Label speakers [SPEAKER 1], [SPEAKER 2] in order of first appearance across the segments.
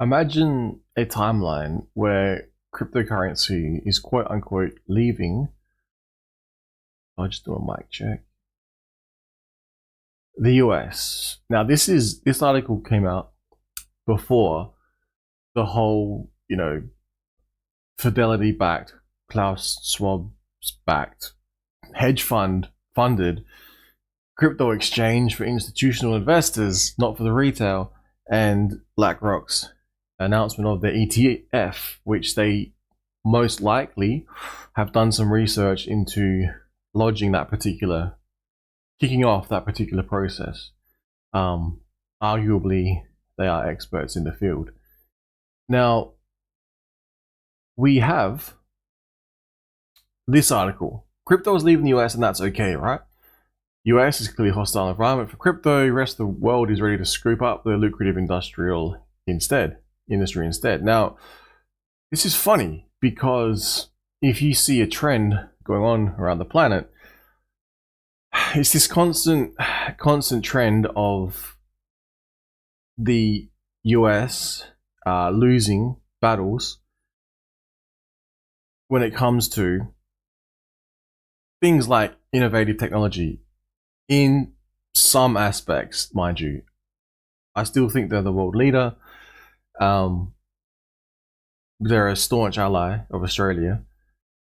[SPEAKER 1] Imagine a timeline where cryptocurrency is quote unquote leaving. I'll just do a mic check. The US. Now this article came out before the whole, Fidelity backed, Klaus Schwab backed, hedge fund funded crypto exchange for institutional investors, not for the retail, and BlackRock's announcement of their ETF, which they most likely have done some research into lodging that particular, kicking off that particular process. Arguably, they are experts in the field. Now, we have this article. Crypto is leaving the US, and that's okay, right? US is clearly a hostile environment for crypto. The rest of the world is ready to scoop up the lucrative industry instead. Now, this is funny because if you see a trend going on around the planet, it's this constant trend of the US losing battles when it comes to things like innovative technology. In some aspects, mind you, I still think they're the world leader. They're a staunch ally of Australia,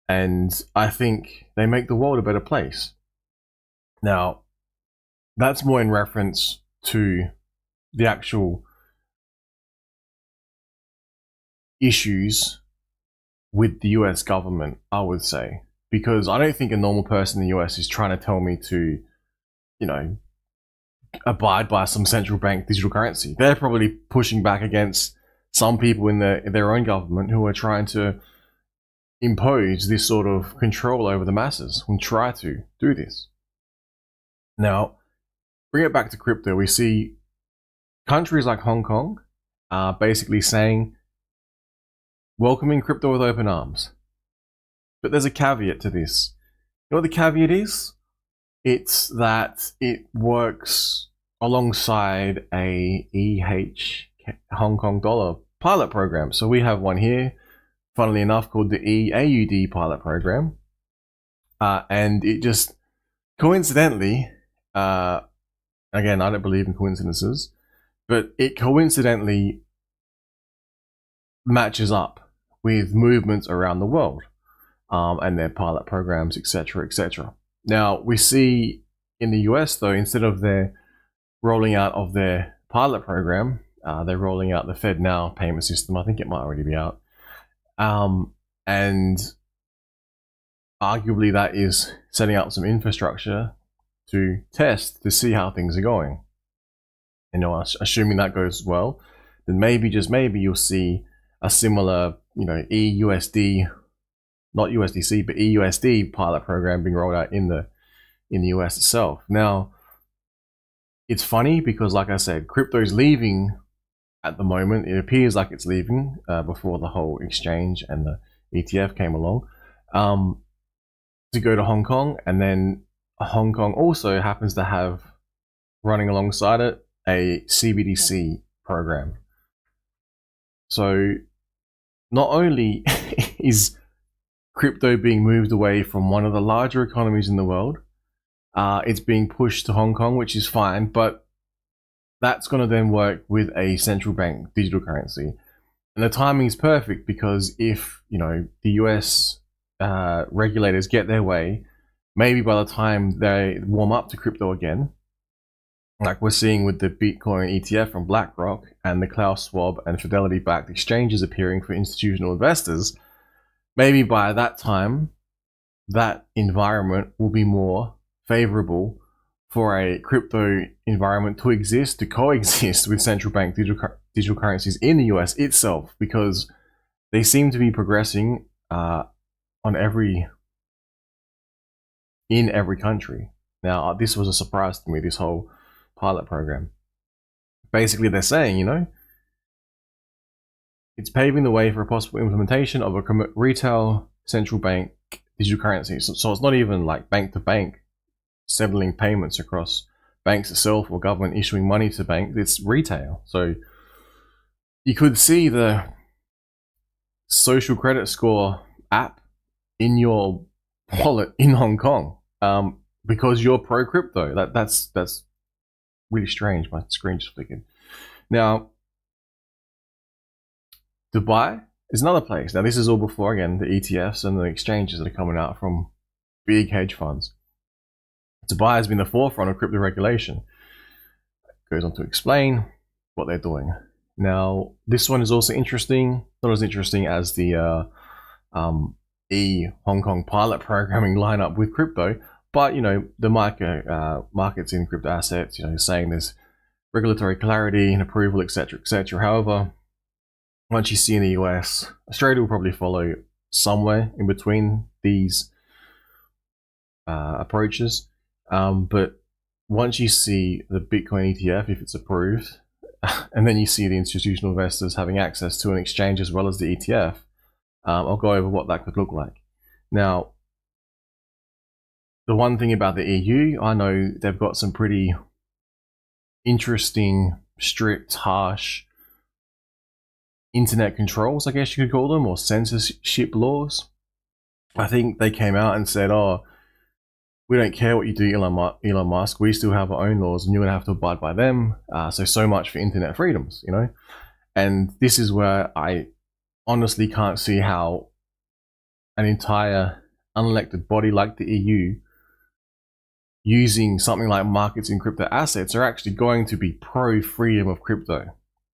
[SPEAKER 1] and I think they make the world a better place. Now, that's more in reference to the actual issues with the US government, I would say, because I don't think a normal person in the US is trying to tell me to, abide by some central bank digital currency. They're probably pushing back against some people in their own government who are trying to impose this sort of control over the masses and try to do this. Now, bring it back to crypto. We see countries like Hong Kong are basically saying, welcoming crypto with open arms. But there's a caveat to this. You know what the caveat is? It's that it works alongside a Hong Kong dollar pilot program. So we have one here, funnily enough, called the EAUD pilot program. And it just coincidentally, again, I don't believe in coincidences, but it coincidentally matches up with movements around the world and their pilot programs, etc., etc. Now, we see in the US, though, instead of their rolling out of their pilot program, they're rolling out the FedNow payment system. I think it might already be out. And arguably that is setting up some infrastructure to test to see how things are going. Assuming that goes well, then maybe, just maybe, you'll see a similar, EUSD, not USDC, but EUSD pilot program being rolled out in the US itself. Now, it's funny because, like I said, crypto is leaving at the moment. It appears like it's leaving before the whole exchange and the ETF came along to go to Hong Kong, and then Hong Kong also happens to have running alongside it a CBDC program. So not only is crypto being moved away from one of the larger economies in the world, it's being pushed to Hong Kong, which is fine, but that's going to then work with a central bank digital currency. And the timing is perfect because if, the US regulators get their way, maybe by the time they warm up to crypto again, like we're seeing with the Bitcoin ETF from BlackRock and the Klaus Schwab and Fidelity backed exchanges appearing for institutional investors, maybe by that time, that environment will be more favorable for a crypto environment to coexist with central bank digital currencies in the US itself, because they seem to be progressing in every country. Now, this was a surprise to me, this whole pilot program. Basically, they're saying, it's paving the way for a possible implementation of a retail central bank digital currency. So it's not even like bank to bank settling payments across banks itself or government issuing money to banks. It's retail. So you could see the social credit score app in your wallet in Hong Kong, because you're pro crypto. That's really strange. My screen just flickered. Now, Dubai is another place. Now, this is all before, again, the ETFs and the exchanges that are coming out from big hedge funds. Dubai has been the forefront of crypto regulation. Goes on to explain what they're doing. Now, this one is also interesting. Not as interesting as the Hong Kong pilot programming lineup with crypto, but the markets in crypto assets, saying there's regulatory clarity and approval, etc., etc. However, once you see in the US, Australia will probably follow somewhere in between these approaches. But once you see the Bitcoin ETF, if it's approved, and then you see the institutional investors having access to an exchange as well as the ETF, I'll go over what that could look like. Now, the one thing about the EU, I know they've got some pretty interesting, strict, harsh internet controls, I guess you could call them, or censorship laws. I think they came out and said, oh, we don't care what you do, Elon Musk. We still have our own laws, and you're going to have to abide by them. So much for internet freedoms, And this is where I honestly can't see how an entire unelected body like the EU, using something like markets in crypto assets, are actually going to be pro-freedom of crypto,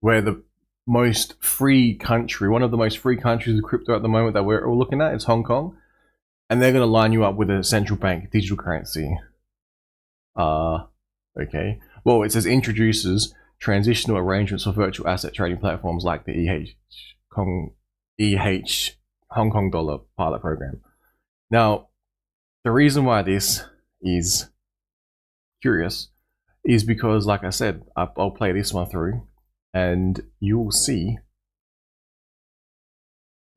[SPEAKER 1] where the most free country, one of the most free countries of crypto at the moment that we're all looking at is Hong Kong. And they're going to line you up with a central bank digital currency. Okay. Well, it says introduces transitional arrangements for virtual asset trading platforms like the Hong Kong dollar pilot program. Now, the reason why this is curious is because, like I said, I'll play this one through, and you will see.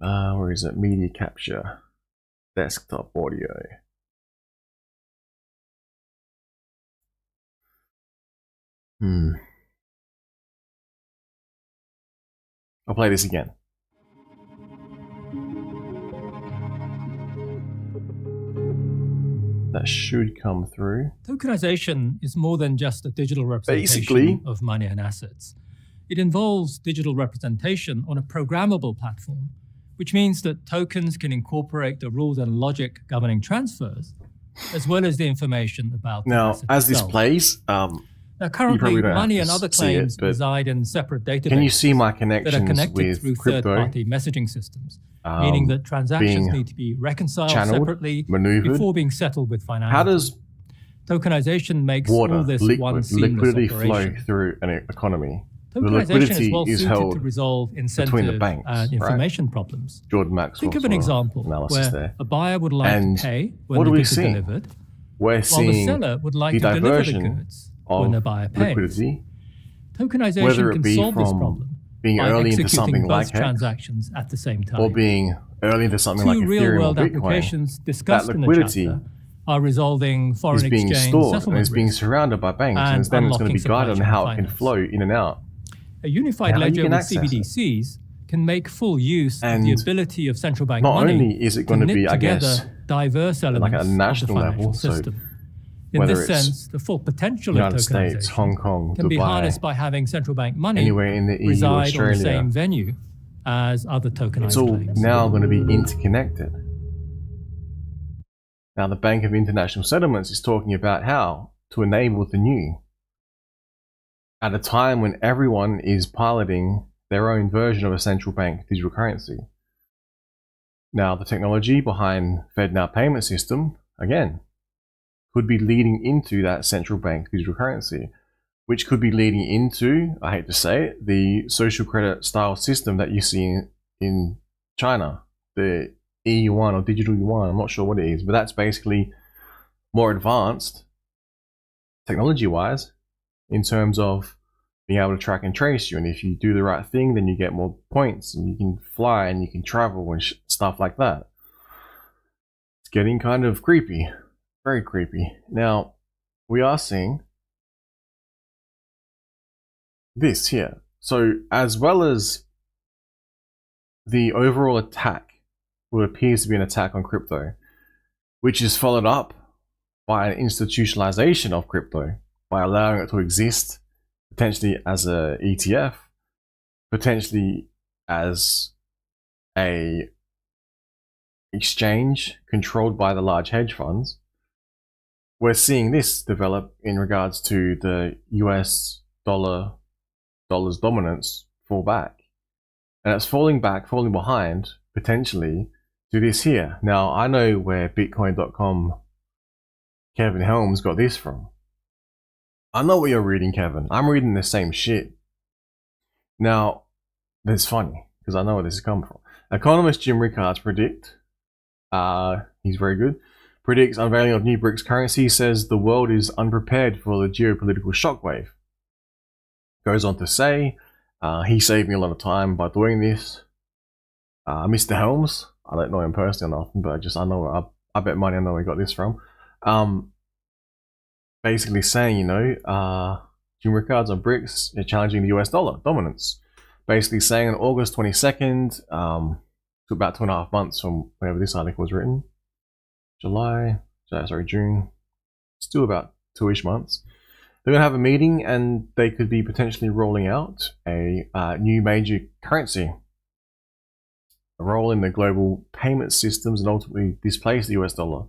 [SPEAKER 1] Where is it? Media capture. Desktop audio. I'll play this again. That should come through.
[SPEAKER 2] Tokenization is more than just a digital representation of money and assets. It involves digital representation on a programmable platform, which means that tokens can incorporate the rules and logic governing transfers, as well as the information about the asset
[SPEAKER 1] as this
[SPEAKER 2] itself.
[SPEAKER 1] Plays,
[SPEAKER 2] now, currently, money and other claims reside in separate databases.
[SPEAKER 1] Can you see my connections
[SPEAKER 2] that are connected
[SPEAKER 1] with
[SPEAKER 2] through
[SPEAKER 1] crypto,
[SPEAKER 2] third-party messaging systems, meaning that transactions need to be reconciled separately before being settled with finality.
[SPEAKER 1] How does
[SPEAKER 2] tokenization makes all this one seamless
[SPEAKER 1] liquidity
[SPEAKER 2] operation.
[SPEAKER 1] flow through an economy?
[SPEAKER 2] Tokenization
[SPEAKER 1] the liquidity
[SPEAKER 2] is well
[SPEAKER 1] is
[SPEAKER 2] suited
[SPEAKER 1] held
[SPEAKER 2] to resolve incentive
[SPEAKER 1] between the banks,
[SPEAKER 2] and information problems.
[SPEAKER 1] Jordan Maxwell.
[SPEAKER 2] Think of an example where a buyer would like to pay when the goods are delivered,
[SPEAKER 1] We're
[SPEAKER 2] while the
[SPEAKER 1] seeing
[SPEAKER 2] seller would like to deliver the goods when the buyer pays.
[SPEAKER 1] Liquidity,
[SPEAKER 2] Tokenization can solve this problem
[SPEAKER 1] being
[SPEAKER 2] by
[SPEAKER 1] early into something
[SPEAKER 2] executing
[SPEAKER 1] like
[SPEAKER 2] both transactions at the same time.
[SPEAKER 1] or being early into something like
[SPEAKER 2] Two
[SPEAKER 1] Ethereum
[SPEAKER 2] real-world
[SPEAKER 1] or
[SPEAKER 2] applications
[SPEAKER 1] Bitcoin.
[SPEAKER 2] discussed
[SPEAKER 1] That
[SPEAKER 2] in the
[SPEAKER 1] liquidity
[SPEAKER 2] chapter are resolving foreign
[SPEAKER 1] is being
[SPEAKER 2] exchange
[SPEAKER 1] stored and
[SPEAKER 2] settlement
[SPEAKER 1] is being
[SPEAKER 2] risk
[SPEAKER 1] surrounded by banks, and then it's going to be guided on how it can flow in and out.
[SPEAKER 2] A unified ledger with CBDCs can make full use of the ability of central bank
[SPEAKER 1] not
[SPEAKER 2] money
[SPEAKER 1] only is it going to be, I guess,
[SPEAKER 2] diverse elements
[SPEAKER 1] like a national
[SPEAKER 2] of the financial
[SPEAKER 1] level,
[SPEAKER 2] system.
[SPEAKER 1] So
[SPEAKER 2] in this sense, the full potential
[SPEAKER 1] United
[SPEAKER 2] of tokenization
[SPEAKER 1] States, Hong Kong,
[SPEAKER 2] can be
[SPEAKER 1] Dubai,
[SPEAKER 2] harnessed by having central bank money
[SPEAKER 1] anywhere in the EU,
[SPEAKER 2] reside
[SPEAKER 1] Australia,
[SPEAKER 2] on the same venue as other tokenized
[SPEAKER 1] it's all
[SPEAKER 2] banks.
[SPEAKER 1] now going to be interconnected. Now, the Bank of International Settlements is talking about how to enable the new at a time when everyone is piloting their own version of a central bank digital currency. Now, the technology behind FedNow payment system, again, could be leading into that central bank digital currency, which could be leading into, I hate to say it, the social credit style system that you see in China, the e-yuan or digital yuan. I'm not sure what it is, but that's basically more advanced technology-wise in terms of being able to track and trace you. And if you do the right thing, then you get more points and you can fly and you can travel and stuff like that. It's getting kind of creepy, very creepy. Now, we are seeing this here. So as well as the overall attack, what appears to be an attack on crypto, which is followed up by an institutionalization of crypto, by allowing it to exist potentially as a ETF, potentially as a exchange controlled by the large hedge funds. We're seeing this develop in regards to the US dollar's dominance fall back. And it's falling behind, potentially, to this here. Now, I know where Bitcoin.com Kevin Helms got this from. I know what you're reading, Kevin. I'm reading the same shit. Now, that's funny, because I know where this is coming from. Economist Jim Rickards he's very good, predicts unveiling of new BRICS currency, says the world is unprepared for the geopolitical shockwave. Goes on to say, he saved me a lot of time by doing this. Mr. Helms, I don't know him personally or nothing, but I bet money I know where he got this from. Basically saying, Jim Rickards on BRICS challenging the US dollar dominance. Basically saying on August 22nd, took about 2.5 months from whenever this article was written. June. Still about 2-ish months. They're going to have a meeting and they could be potentially rolling out a new major currency. A role in the global payment systems and ultimately displace the US dollar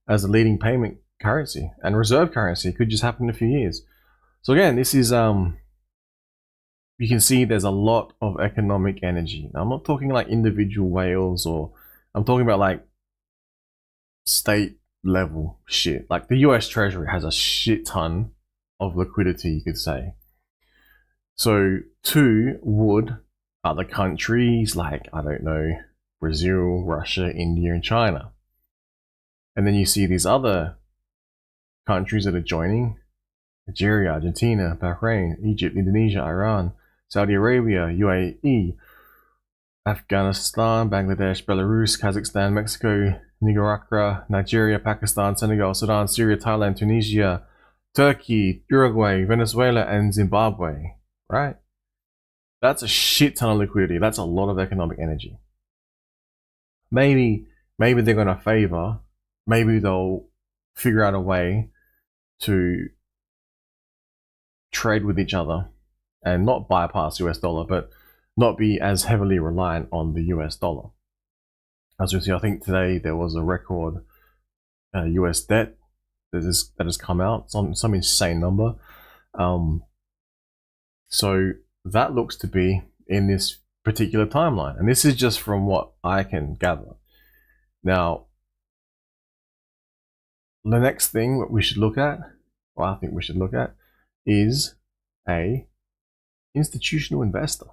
[SPEAKER 1] as the leading payment currency and reserve currency. Could just happen in a few years. So again, this is you can see there's a lot of economic energy. Now, I'm not talking like individual whales, or I'm talking about like state level shit. Like the US Treasury has a shit ton of liquidity, you could say. So too would other countries like, I don't know, Brazil, Russia, India, and China. And then you see these other countries that are joining: Nigeria, Argentina, Bahrain, Egypt, Indonesia, Iran, Saudi Arabia, UAE, Afghanistan, Bangladesh, Belarus, Kazakhstan, Mexico, Nicaragua, Nigeria, Pakistan, Senegal, Sudan, Syria, Thailand, Tunisia, Turkey, Uruguay, Venezuela, and Zimbabwe, right? That's a shit ton of liquidity. That's a lot of economic energy. Maybe they're going to favor, maybe they'll figure out a way to trade with each other and not bypass US dollar, but not be as heavily reliant on the US dollar. As we see, I think today there was a record US debt that has come out, some insane number. So that looks to be in this particular timeline, and this is just from what I can gather. Now, the next thing that we should look at, or I think we should look at, is a institutional investor.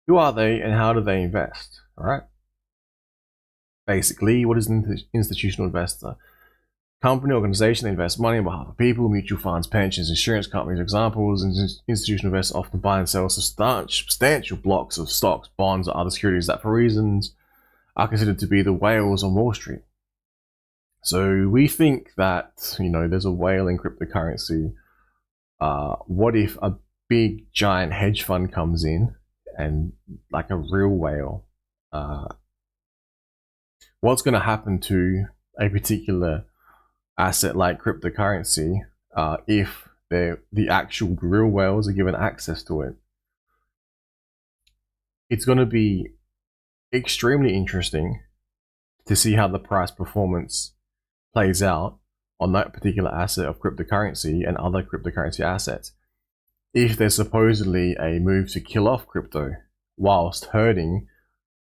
[SPEAKER 1] Who are they and how do they invest? All right. Basically, what is an institutional investor? Company, organization that invests money on behalf of people, mutual funds, pensions, insurance companies. Examples: institutional investors often buy and sell substantial blocks of stocks, bonds, or other securities that, for reasons, are considered to be the whales on Wall Street. So we think that, there's a whale in cryptocurrency. What if a big giant hedge fund comes in and, like a real whale, what's going to happen to a particular asset like cryptocurrency if the actual real whales are given access to it? It's going to be extremely interesting to see how the price performance plays out on that particular asset of cryptocurrency and other cryptocurrency assets. If there's supposedly a move to kill off crypto whilst herding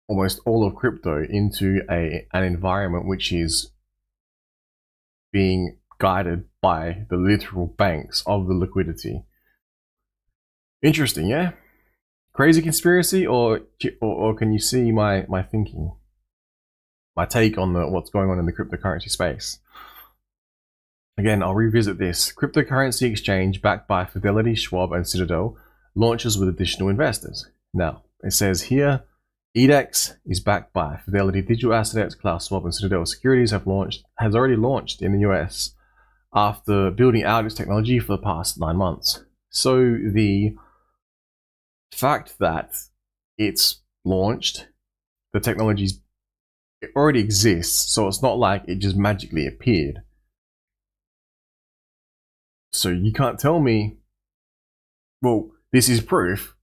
[SPEAKER 1] almost all of crypto into an environment which is being guided by the literal banks of the liquidity. Interesting, yeah? Crazy conspiracy, or can you see my thinking? My take on what's going on in the cryptocurrency space. Again, I'll revisit this. Cryptocurrency exchange backed by Fidelity, Schwab, and Citadel launches with additional investors. Now, it says here, EDEX is backed by Fidelity. Digital Assets, Klaus Schwab, and Citadel Securities has already launched in the US after building out its technology for the past 9 months. So the fact that it's launched, the technology's it already exists, so it's not like it just magically appeared. So you can't tell me, well, this is proof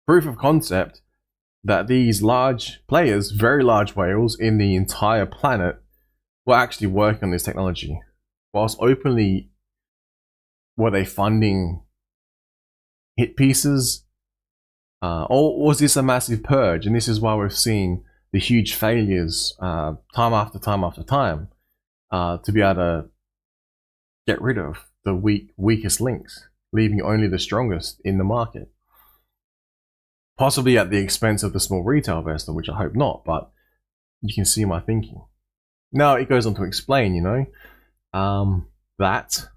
[SPEAKER 1] of concept that these large players, very large whales in the entire planet, were actually working on this technology. Whilst openly, were they funding hit pieces? Or was this a massive purge? And this is why we've seen the huge failures time after time after time to be able to get rid of the weakest links, leaving only the strongest in the market. Possibly at the expense of the small retail investor, which I hope not, but you can see my thinking. Now it goes on to explain, that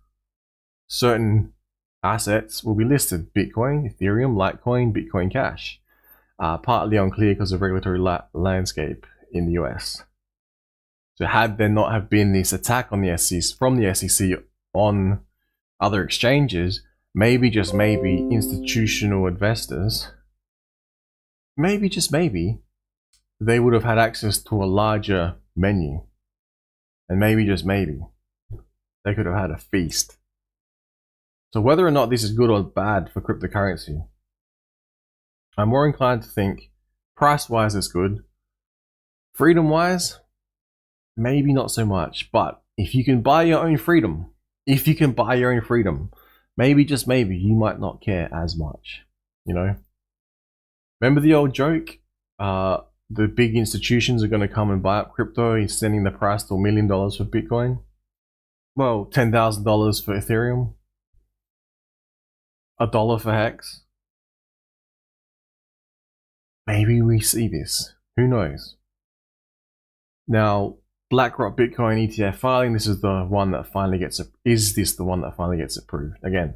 [SPEAKER 1] certain assets will be listed: Bitcoin, Ethereum, Litecoin, Bitcoin Cash. Partly unclear because of regulatory landscape in the US. So had there not have been this attack on the SEC from the SEC on other exchanges, maybe just maybe institutional investors, maybe just maybe, they would have had access to a larger menu. And maybe just maybe, they could have had a feast. So whether or not this is good or bad for cryptocurrency, I'm more inclined to think price-wise it's good. Freedom-wise, maybe not so much. But if you can buy your own freedom, maybe just maybe you might not care as much. Remember the old joke? The big institutions are going to come and buy up crypto, extending the price to $1 million for Bitcoin. Well, $10,000 for Ethereum. $1 for Hex. Maybe we see this. Who knows? Now, BlackRock Bitcoin ETF filing. This is the one that finally gets. Is this the one that finally gets approved? Again,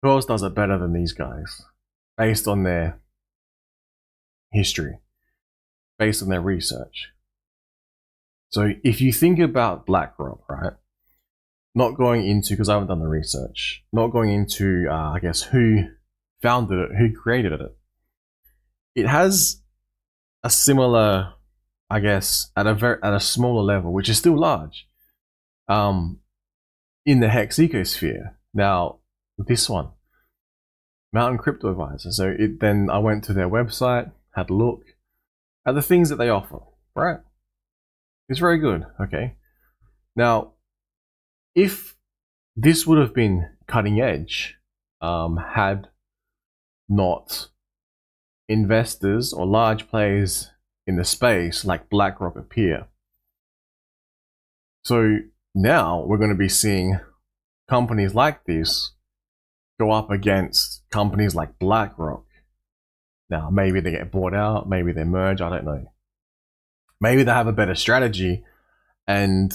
[SPEAKER 1] who else does it better than these guys? Based on their history, based on their research. So if you think about BlackRock, right? Not going into, because I haven't done the research, not going into, I guess, who founded it, who created it. It has a similar, I guess, at a smaller level, which is still large, in the Hex ecosphere. Now, this one, Mountain Crypto Advisor. So then I went to their website, had a look at the things that they offer, right? It's very good, okay? Now, if this would have been cutting edge, had not investors or large players in the space like BlackRock appear. So now we're going to be seeing companies like this go up against companies like BlackRock. Now, maybe they get bought out, maybe they merge, I don't know. Maybe they have a better strategy and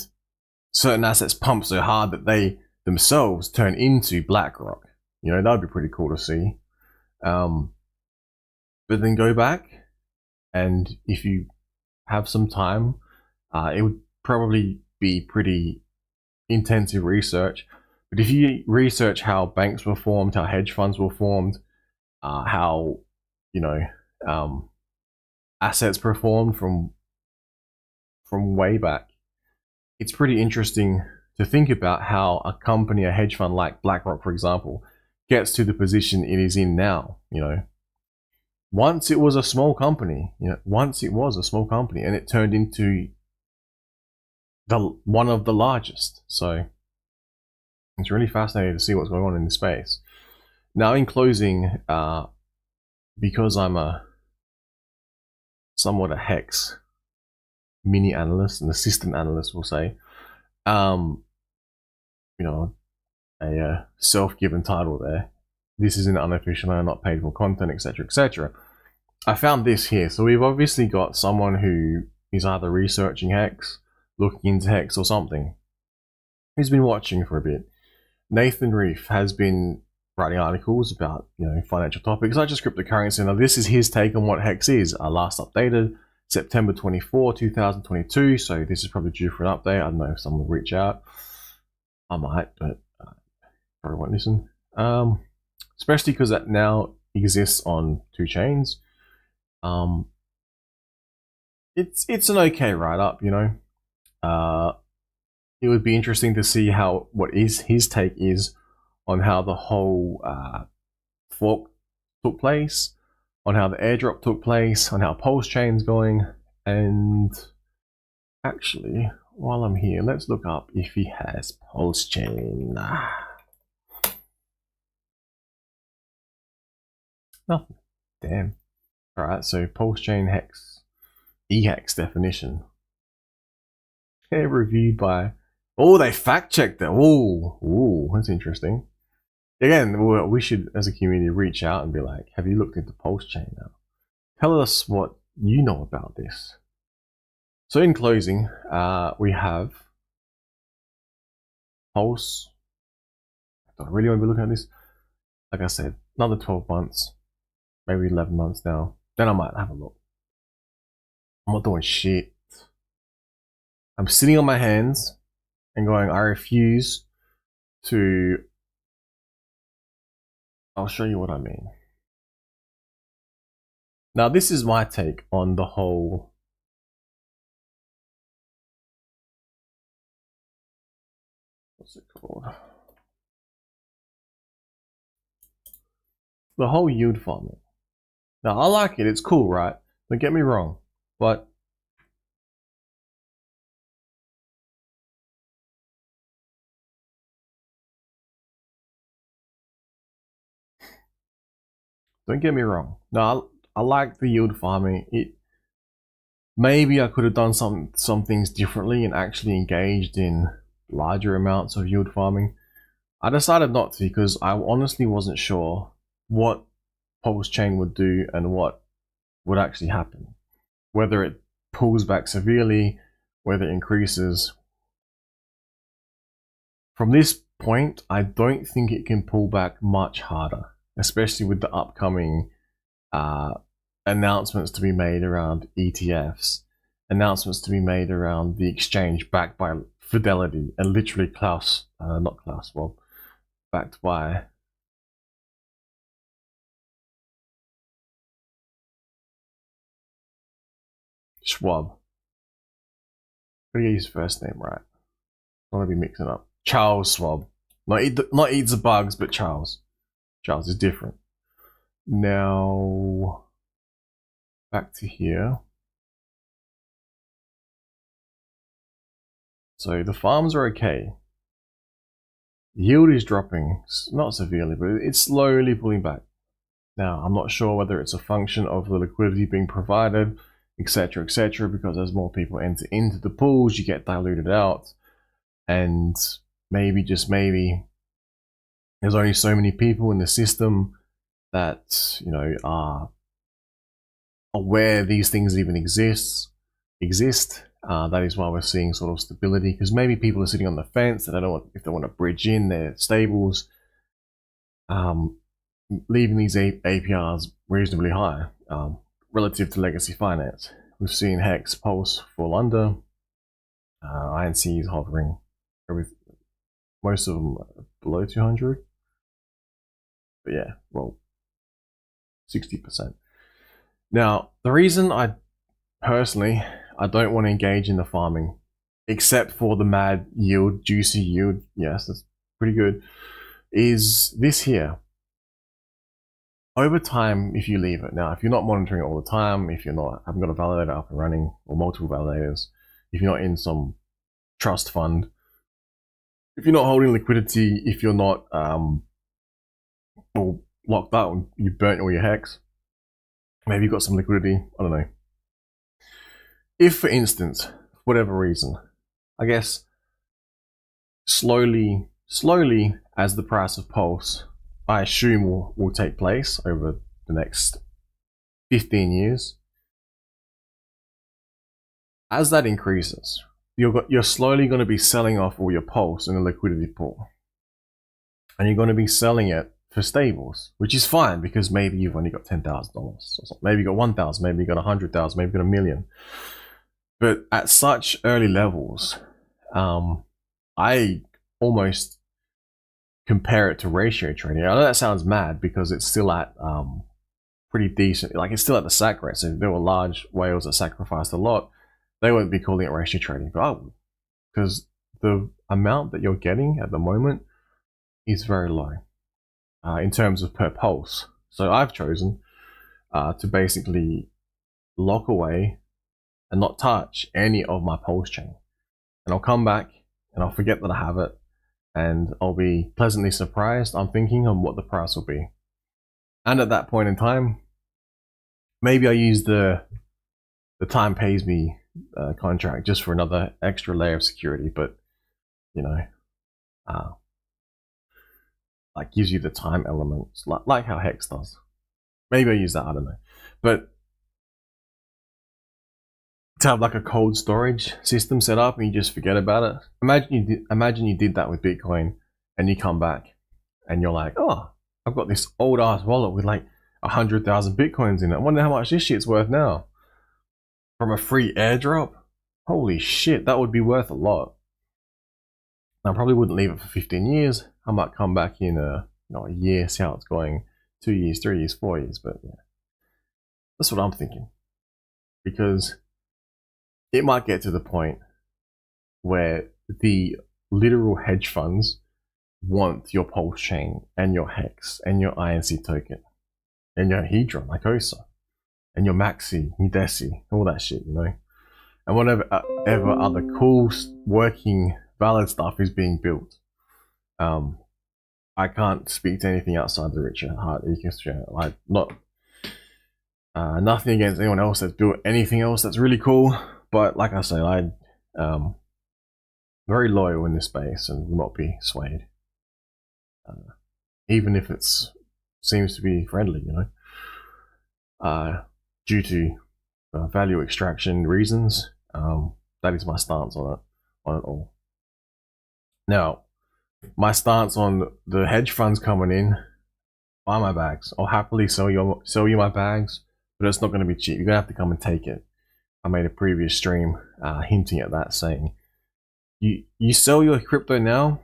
[SPEAKER 1] certain assets pump so hard that they themselves turn into BlackRock. That would be pretty cool to see. But then go back, and if you have some time, it would probably be pretty intensive research. But if you research how banks were formed, how hedge funds were formed, how assets performed from way back, it's pretty interesting to think about how a company, a hedge fund like BlackRock, for example, gets to the position it is in now. Once it was a small company, and it turned into one of the largest. So it's really fascinating to see what's going on in this space. Now, in closing, because I'm somewhat a Hex mini analyst, an assistant analyst, we'll say, a self-given title there. This is an unofficial, I'm not paid for content, etc., etc. I found this here. So we've obviously got someone who is either researching Hex, looking into Hex, or something. He's been watching for a bit. Nathan Reef has been writing articles about financial topics, such as cryptocurrency. Now, this is his take on what Hex is. Last updated September 24, 2022. So this is probably due for an update. I don't know if someone will reach out. I might, but probably won't listen. especially because that now exists on 2 chains. It's an okay write-up, you know. It would be interesting to see what his take is on how the whole fork took place, on how the airdrop took place, on how Pulse Chain's going, and actually, while I'm here, let's look up if he has Pulse Chain. Nothing. Damn. Alright, so Pulse Chain Hex. EHEX definition. Yeah, reviewed by... Oh, they fact-checked it. Ooh, that's interesting. Again, we should, as a community, reach out and be like, have you looked into Pulse Chain now? Tell us what you know about this. So in closing, we have Pulse. I don't really want to be looking at this. Like I said, another 12 months, maybe 11 months now. Then I might have a look. I'm not doing shit. I'm sitting on my hands and going, I refuse to... I'll show you what I mean. Now, this is my take on the whole... What's it called? The whole yield farming. Now, I like it. It's cool, right? Don't get me wrong. But don't get me wrong. No, I like the yield farming. Maybe I could have done some things differently and actually engaged in larger amounts of yield farming. I decided not to because I honestly wasn't sure what Pulse Chain would do and what would actually happen. Whether it pulls back severely, whether it increases. From this point, I don't think it can pull back much harder, especially with the upcoming announcements to be made around ETFs, announcements to be made around the exchange backed by Fidelity, and literally backed by Schwab. I'm gonna get his first name right. I want to be mixing up. Charles Schwab. Not eat the bugs, but Charles. Charles is different. Now, back to here. So the farms are okay. Yield is dropping, not severely, but it's slowly pulling back. Now, I'm not sure whether it's a function of the liquidity being provided, etc., because as more people enter into the pools, you get diluted out. And maybe, just maybe, there's only so many people in the system that, you know, are aware these things even exist. That is why we're seeing sort of stability, because maybe people are sitting on the fence and they don't want, if they want to bridge in their stables, leaving these APRs reasonably high relative to legacy finance. We've seen Hex Pulse fall under. INC is hovering with most of them below 200. But yeah, well, 60%. Now, the reason I don't want to engage in the farming, except for the mad yield, juicy yield, yes, that's pretty good, is this here. Over time, if you leave it, now if you're not monitoring it all the time, if you're not, haven't got a validator up and running, or multiple validators, if you're not in some trust fund, if you're not holding liquidity, if you're not all locked out and you burnt all your hex, maybe you've got some liquidity, I don't know. If, for instance, for whatever reason, I guess slowly as the price of Pulse, I assume will take place over the next 15 years. As that increases, you're slowly going to be selling off all your Pulse in the liquidity pool. And you're going to be selling it for stables, which is fine because maybe you've only got $10,000. Maybe you got 1,000, maybe you got 100,000, maybe you got 1 million. But at such early levels, I almost compare it to ratio trading. I know that sounds mad because it's still at pretty decent, like it's still at the sac rate. So if there were large whales that sacrificed a lot, they wouldn't be calling it ratio trading, but I would, because the amount that you're getting at the moment is very low in terms of per pulse. So I've chosen to basically lock away and not touch any of my pulse chain, and I'll come back and I'll forget that I have it, and I'll be pleasantly surprised, I'm thinking, on what the price will be. And at that point in time, maybe I use the time pays me contract just for another extra layer of security, but you know, like gives you the time elements, like how Hex does. Maybe I use that, I don't know. But to have like a cold storage system set up and you just forget about it. Imagine you did that with Bitcoin, and you come back and you're like, oh, I've got this old ass wallet with like 100,000 Bitcoins in it. I wonder how much this shit's worth now. From a free airdrop? Holy shit, that would be worth a lot. I probably wouldn't leave it for 15 years. I might come back in a year, see how it's going. 2 years, 3 years, 4 years, but yeah. That's what I'm thinking. Because it might get to the point where the literal hedge funds want your pulse chain and your Hex and your INC token and your Hedron, like OSA, and your Maxi, your Deci, all that shit, you know, and whatever ever other cool working valid stuff is being built. I can't speak to anything outside the Richard Heart ecosystem. Like, nothing against anyone else that's built anything else that's really cool. But like I say, I'm very loyal in this space and will not be swayed, even if it seems to be friendly, you know, due to value extraction reasons. That is my stance on it all. Now, my stance on the hedge funds coming in, buy my bags. I'll happily sell you my bags, but it's not going to be cheap. You're going to have to come and take it. I made a previous stream hinting at that, saying, you sell your crypto now.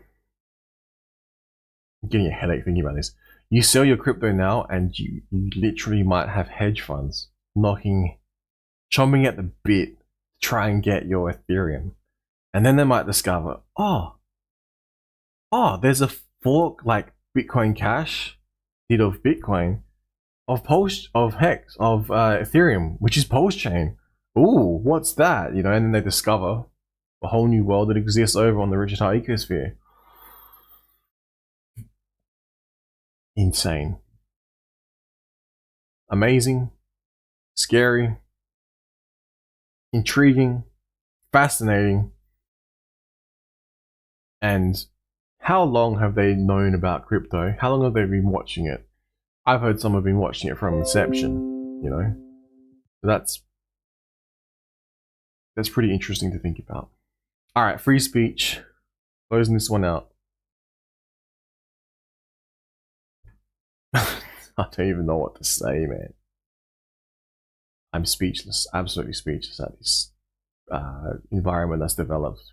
[SPEAKER 1] I'm getting a headache thinking about this. You sell your crypto now, and you literally might have hedge funds chomping at the bit to try and get your Ethereum. And then they might discover, oh, there's a fork like Bitcoin Cash did of Bitcoin, of Hex, of Ethereum, which is Pulse Chain. Ooh, what's that? You know, and then they discover a whole new world that exists over on the Richard Heart ecosphere. Insane. Amazing. Scary. Intriguing. Fascinating. And how long have they known about crypto? How long have they been watching it? I've heard some have been watching it from inception, you know? That's pretty interesting to think about. All right, free speech. Closing this one out. I don't even know what to say, man. I'm speechless, absolutely speechless at this environment that's developed